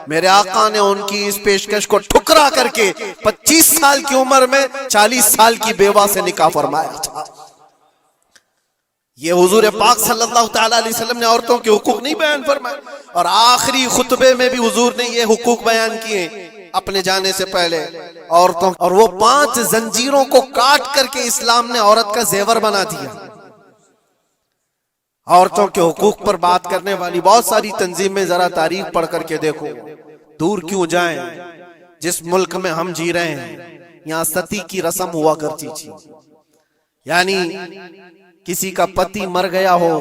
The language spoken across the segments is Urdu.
میرے آقا نے ان کی اس پیشکش کو ٹھکرا کر کے 25 سال کی عمر میں 40 سال کی بیوہ سے نکاح فرمایا تھا۔ یہ حضور پاک صلی اللہ تعالی علیہ وسلم نے عورتوں کے حقوق نہیں بیان فرمائے، اور آخری خطبے میں بھی حضور نے یہ حقوق بیان کیے اپنے جانے سے پہلے عورتوں، اور وہ 5 زنجیروں کو کاٹ کر کے اسلام نے عورت کا زیور بنا دیا۔ عورتوں کے حقوق پر بات کرنے والی بہت ساری تنظیمیں ذرا تاریخ پڑھ کر کے دیکھو، دور کیوں جائیں، جس ملک میں ہم جی رہے ہیں یہاں ستی کی رسم ہوا کرتی تھی، یعنی کسی کا پتی مر گیا ہو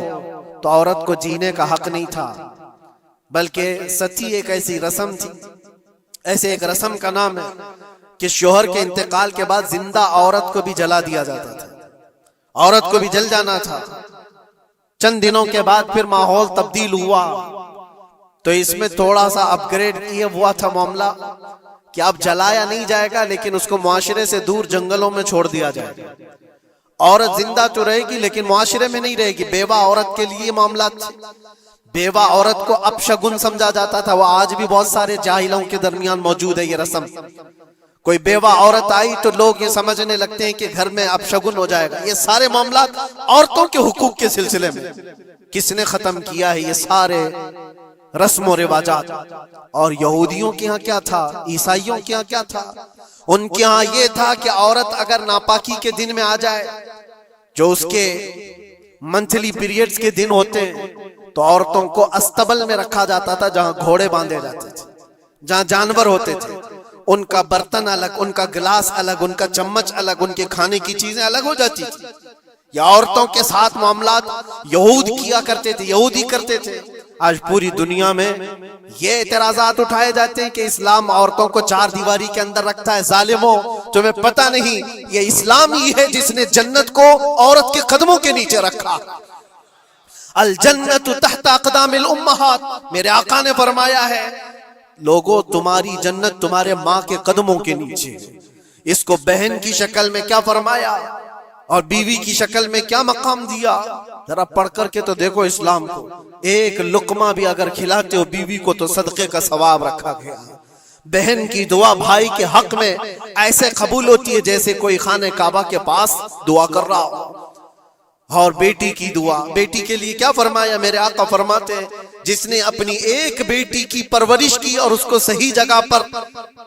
تو عورت کو جینے کا حق نہیں تھا، بلکہ ستی ایک ایسی رسم تھی، ایسے ایک رسم کا نام ہے کہ شوہر کے انتقال کے بعد زندہ عورت کو بھی جلا دیا جاتا تھا، عورت کو بھی جل جانا تھا۔ چند دنوں کے بعد پھر ماحول تبدیل ہوا تو اس میں تھوڑا سا اپ گریڈ کیا ہوا تھا معاملہ کہ اب جلایا نہیں جائے گا، لیکن اس کو معاشرے سے دور جنگلوں میں چھوڑ دیا جائے گا۔ عورت زندہ تو رہے گی لیکن معاشرے میں نہیں رہے گی۔ بیوہ عورت کے لیے معاملات تھے، بیوہ عورت کو اپشگن سمجھا جاتا تھا، وہ آج بھی بہت سارے جاہلوں کے درمیان موجود ہے یہ رسم۔ کوئی بیوہ عورت آئی تو لوگ یہ سمجھنے لگتے ہیں کہ گھر میں اپشگن ہو جائے گا۔ یہ سارے معاملات عورتوں کے حقوق کے سلسلے میں کس نے ختم کیا ہے؟ یہ سارے رسم و رواجات۔ اور یہودیوں کے ہاں کیا تھا، عیسائیوں کے ہاں کیا تھا؟ ان کے ہاں یہ تھا کہ عورت اگر ناپاکی کے دن میں آ جائے، جو اس کے منتھلی پیریڈز کے دن ہوتے ہیں، تو عورتوں کو استبل میں رکھا جاتا تھا جہاں گھوڑے باندھے جاتے تھے، جہاں جانور ہوتے تھے۔ ان کا برتن الگ، ان کا گلاس الگ، ان کا چمچ الگ، ان کے کھانے کی چیزیں الگ ہو جاتی تھی۔ یہ عورتوں کے ساتھ معاملات یہود کیا کرتے تھے، یہودی کرتے تھے۔ آج پوری دنیا میں یہ اعتراضات اٹھائے جاتے ہیں کہ اسلام عورتوں کو 4 دیواری کے اندر رکھتا ہے۔ ظالموں، تمہیں پتہ نہیں یہ اسلام ہی ہے جس نے جنت کو عورت کے قدموں کے نیچے رکھا۔ الجنت تحت اقدام الامہات، میرے آقا نے فرمایا ہے لوگوں تمہاری جنت تمہارے ماں کے قدموں کے نیچے۔ اس کو بہن کی شکل میں کیا فرمایا اور بیوی کی شکل میں کیا مقام دیا؟ ذرا پڑھ کر کے تو دیکھو اسلام کو۔ ایک لقمہ بھی اگر کھلاتے ہو بیوی کو تو صدقے کا ثواب رکھا گیا۔ بہن کی دعا بھائی کے حق میں ایسے قبول ہوتی ہے جیسے کوئی خانہ کعبہ کے پاس دعا کر رہا ہو۔ اور بیٹی کی دعا، بیٹی کے لیے کیا فرمایا؟ میرے آقا فرماتے ہیں جس نے اپنی ایک بیٹی کی پرورش کی اور اس کو صحیح جگہ پر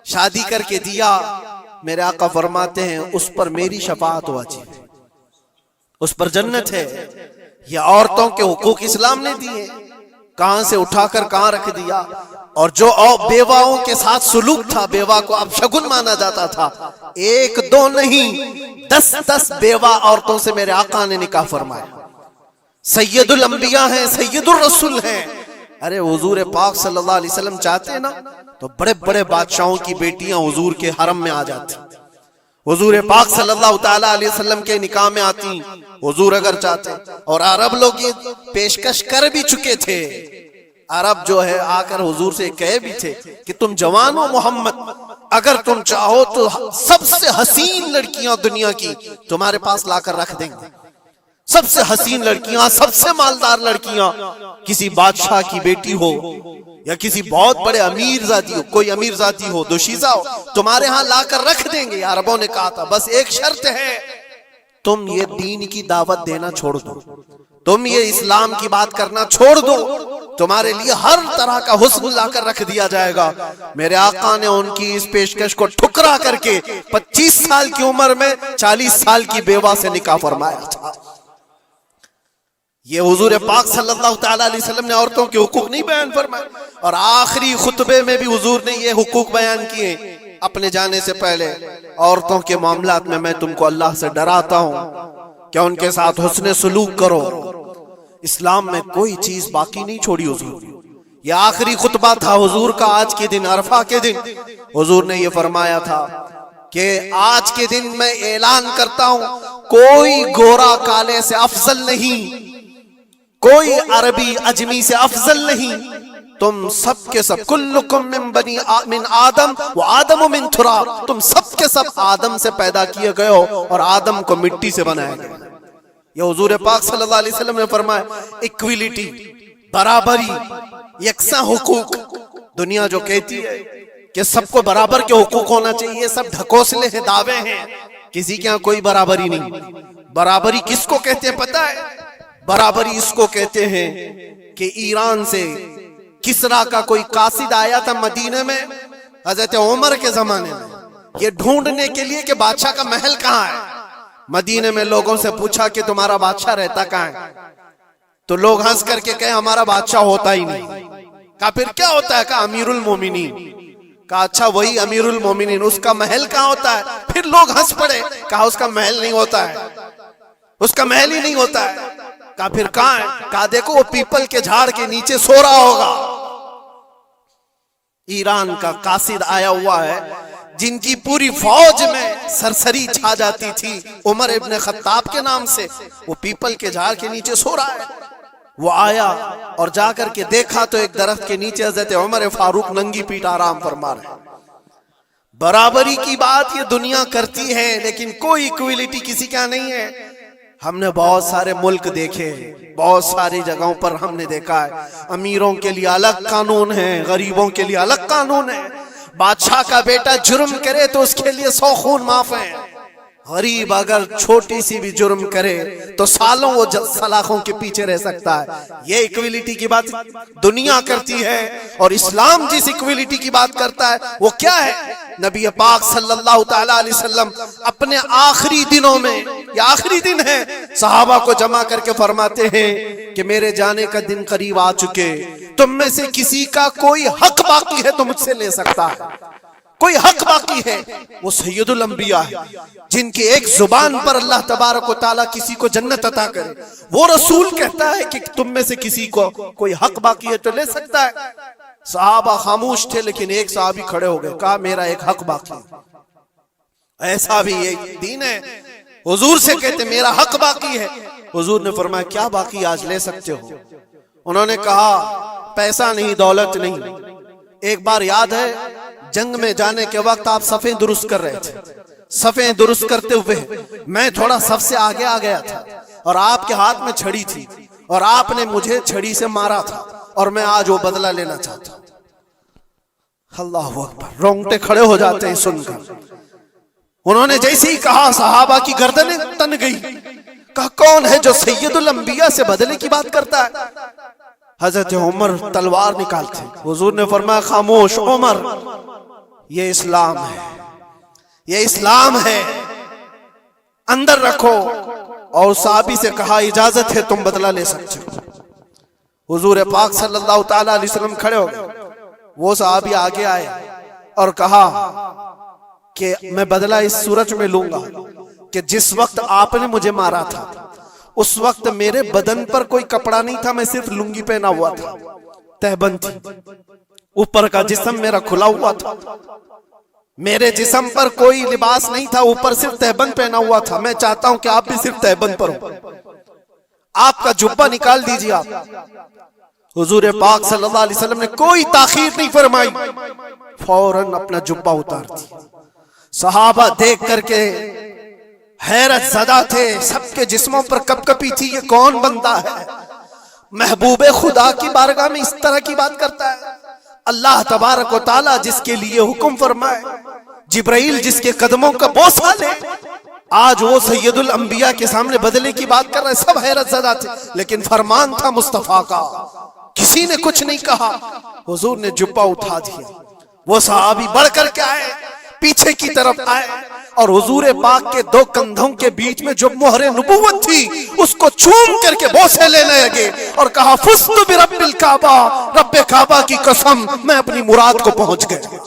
شادی کر کے دیا، میرے آقا فرماتے ہیں اس پر میری شفاعت واجب ہے، اس پر جنت ہے۔ یہ عورتوں کے حقوق اسلام نے دیے، کہاں سے اٹھا کر کہاں رکھ دیا۔ اور جو بیواؤں کے ساتھ سلوک تھا، بیوہ کو اپشگن مانا جاتا تھا، 1 2 نہیں 10 بیوہ عورتوں سے میرے آقا نے نکاح فرمایا۔ سید الانبیاء ہیں، سید الرسول ہیں۔ ارے حضور پاک صلی اللہ علیہ وسلم چاہتے نا تو بڑے بڑے بادشاہوں کی بیٹیاں حضور کے حرم میں آ جاتی، حضور پاک صلی اللہ تعالی علیہ وسلم کے نکاح میں آتی حضور اگر چاہتے۔ اور عرب لوگ یہ پیشکش کر بھی چکے تھے، عرب جو ہے آ کر حضور سے کہے بھی تھے کہ تم جوان ہو محمد، اگر تم چاہو تو سب سے حسین لڑکیاں دنیا کی تمہارے پاس لا کر رکھ دیں گے۔ سب سے حسین لڑکیاں، سب سے مالدار لڑکیاں، کسی بادشاہ کی بیٹی ہو یا کسی بہت بڑے امیر ذاتی ہو، کوئی امیر ذاتی ہو، دوشیزہ ہو، تمہارے ہاں لا کر رکھ دیں گے۔ عربوں نے کہا تھا بس ایک شرط ہے، تم یہ دین کی دعوت دینا چھوڑ دو، تم یہ اسلام کی بات کرنا چھوڑ دو، تمہارے لیے ہر طرح کا حسن لا کر رکھ دیا جائے گا۔ میرے آقا نے ان کی اس پیشکش کو ٹھکرا کر کے 25 سال کی عمر میں 40 سال کی بیوہ سے نکاح فرمایا تھا۔ یہ حضور پاک صلی اللہ تعالی علیہ وسلم نے عورتوں کے حقوق نہیں بیان فرمائے، اور آخری خطبے میں بھی حضور نے یہ حقوق بیان کیے اپنے جانے سے پہلے۔ عورتوں کے معاملات میں تم کو اللہ سے ڈراتا ہوں کہ ان کے ساتھ حسن سلوک کرو۔ اسلام میں کوئی چیز باقی نہیں چھوڑی حضور۔ یہ آخری خطبہ تھا حضور کا آج کے دن، عرفہ کے دن حضور نے یہ فرمایا تھا کہ آج کے دن میں اعلان کرتا ہوں کوئی گورا کالے سے افضل نہیں، کوئی عربی اجمی سے افضل نہیں، تم سب کے سب کلکم من آدم و آدم من تراب، تم سب کے سب آدم سے پیدا کیے گئے ہو اور آدم کو مٹی سے بنایا گیا۔ یہ حضور پاک صلی اللہ علیہ وسلم نے فرمایا ایکویلٹی، برابری، یکساں حقوق، دنیا جو کہتی ہے کہ سب کو برابر کے حقوق ہونا چاہیے، سب ڈھکوسلے ہیں، دعوے ہیں، کسی کے ہاں کوئی برابری نہیں۔ برابری کس کو کہتے ہیں پتہ ہے؟ برابری اس کو کہتے ہیں کہ ایران سے کسرا کا کوئی قاصد آیا تھا مدینے میں حضرت عمر کے زمانے میں، یہ ڈھونڈنے کے لیے کہ بادشاہ کا محل کہاں ہے۔ مدینے میں لوگوں سے پوچھا کہ تمہارا بادشاہ رہتا کہاں ہے؟ تو لوگ ہنس کر کے کہے ہمارا بادشاہ ہوتا ہی نہیں۔ کہا پھر کیا ہوتا ہے؟ کہا امیر المومنین۔ کہا اچھا وہی امیر المومنین، اس کا محل کہاں ہوتا ہے؟ پھر لوگ ہنس پڑے، کہا اس کا محل نہیں ہوتا ہے، اس کا محل ہی نہیں ہوتا ہے۔ کہا پھر کہاں ہے؟ کہا دیکھو وہ پیپل کے جھاڑ کے نیچے سو رہا ہوگا۔ ایران کا قاصد آیا ہوا ہے جن کی پوری فوج میں سرسری چھا جاتی تھی عمر ابن خطاب کے نام سے، وہ پیپل کے جھاڑ کے نیچے سو رہا ہے۔ وہ آیا اور جا کر کے دیکھا تو ایک درخت کے نیچے حضرت عمر فاروق ننگی پیٹ آرام فرما رہے ہیں۔ برابری کی بات یہ دنیا کرتی ہے لیکن کوئی ایکویلٹی کسی کا نہیں ہے۔ ہم نے بہت سارے ملک دیکھے، بہت ساری جگہوں پر ہم نے دیکھا ہے امیروں کے لیے الگ قانون ہے، غریبوں کے لیے الگ قانون ہے۔ بادشاہ کا بیٹا جرم کرے تو اس کے لیے 100 خون معاف ہیں، غریب اگر چھوٹی سی بھی جرم کرے تو سالوں وہ سلاخوں کے پیچھے رہ سکتا ہے۔ یہ ایکویلٹی کی بات دنیا کرتی ہے، اور اسلام جس ایکویلٹی کی بات کرتا ہے وہ کیا ہے؟ نبی پاک صلی اللہ تعالی علیہ وسلم اپنے آخری دنوں میں، یہ آخری دن ہے، صحابہ کو جمع کر کے فرماتے ہیں کہ میرے جانے کا دن قریب آ چکے، تم میں سے کسی کا کوئی حق باقی ہے تو مجھ سے لے سکتا ہے، کوئی حق باقی ہے۔ وہ سید الانبیاء ہے جن کی ایک زبان پر اللہ تبارک و تعالیٰ کسی کو جنت عطا کرے، وہ رسول کہتا ہے کہ تم میں سے کسی کو کوئی حق باقی ہے تو لے سکتا ہے۔ صحابہ خاموش تھے لیکن ایک صحابی کھڑے ہو گئے، کہا میرا ایک حق باقی ہے۔ ایسا بھی ایک دین ہے، حضور سے کہتے میرا حق باقی ہے۔ حضور نے فرمایا کیا باقی آج لے سکتے ہو؟ انہوں نے کہا پیسہ نہیں، دولت نہیں۔ ایک بار یاد ہے جنگ میں جانے کے وقت آپ صفیں درست کر رہے تھے، صفیں درست کرتے ہوئے میں تھوڑا صف سے آگے آ گیا تھا اور آپ کے ہاتھ میں چھڑی تھی اور آپ نے مجھے چھڑی سے مارا تھا اور میں آج وہ بدلہ لینا چاہتا ہوں۔ اللہ اکبر، رونگٹے کھڑے ہو جاتے ہیں سن کر۔ انہوں نے جیسے ہی کہا صحابہ کی گردنیں تن گئی۔ کہا کون ہے جو سید الانبیاء سے بدلے کی بات کرتا ہے؟ حضرت عمر تلوار نکالتے، حضور نے فرمایا خاموش عمر، یہ اسلام ہے، یہ اسلام ہے، اندر رکھو۔ اور صحابی سے کہا اجازت ہے تم بدلہ لے سکتے ہو۔ حضور پاک صلی اللہ تعالی علیہ وسلم کھڑے ہو گئے، وہ صحابی آگے آئے اور کہا کہ میں بدلہ اس صورت میں لوں گا کہ جس وقت آپ نے مجھے مارا تھا اس وقت میرے بدن پر کوئی کپڑا نہیں تھا، میں صرف لنگی پہنا ہوا تھا، تہبند تھی، اوپر کا جسم میرا کھلا ہوا تھا، میرے جسم پر کوئی لباس نہیں تھا، اوپر صرف تہبند پہنا ہوا تھا۔ میں چاہتا ہوں کہ آپ بھی صرف تہبند پر ہو، آپ کا جبہ نکال دیجیے۔ آپ حضور پاک صلی اللہ علیہ وسلم نے کوئی تاخیر نہیں فرمائی، فوراً اپنا جبہ اتار دیا۔ صحابہ دیکھ کر کے حیرت زدہ تھے، سب کے جسموں پر کپ کپی تھی، یہ کون بندہ ہے؟ محبوب خدا کی بارگاہ میں اس طرح کی بات کرتا ہے؟ اللہ تبارک و تعالی جس کے لیے حکم فرمائے، جبرائیل جس کے قدموں کا بوسہ لے، آج وہ سید الانبیاء کے سامنے بدلے کی بات کر رہے ہیں۔ سب حیرت زدہ تھے لیکن فرمان تھا مصطفیٰ کا، کسی نے کچھ نہیں کہا۔ حضور نے جبہ اٹھا دیا، وہ صحابی بڑھ کر کے آئے، پیچھے کی طرف آئے اور حضور پاک کے دو کندھوں کے بیچ میں جو مہر نبوت تھی اس کو چوم کر کے بوسے لینے لگے اور کہا فزت برب الکعبہ، رب کعبہ کی قسم میں اپنی مراد کو پہنچ گئے۔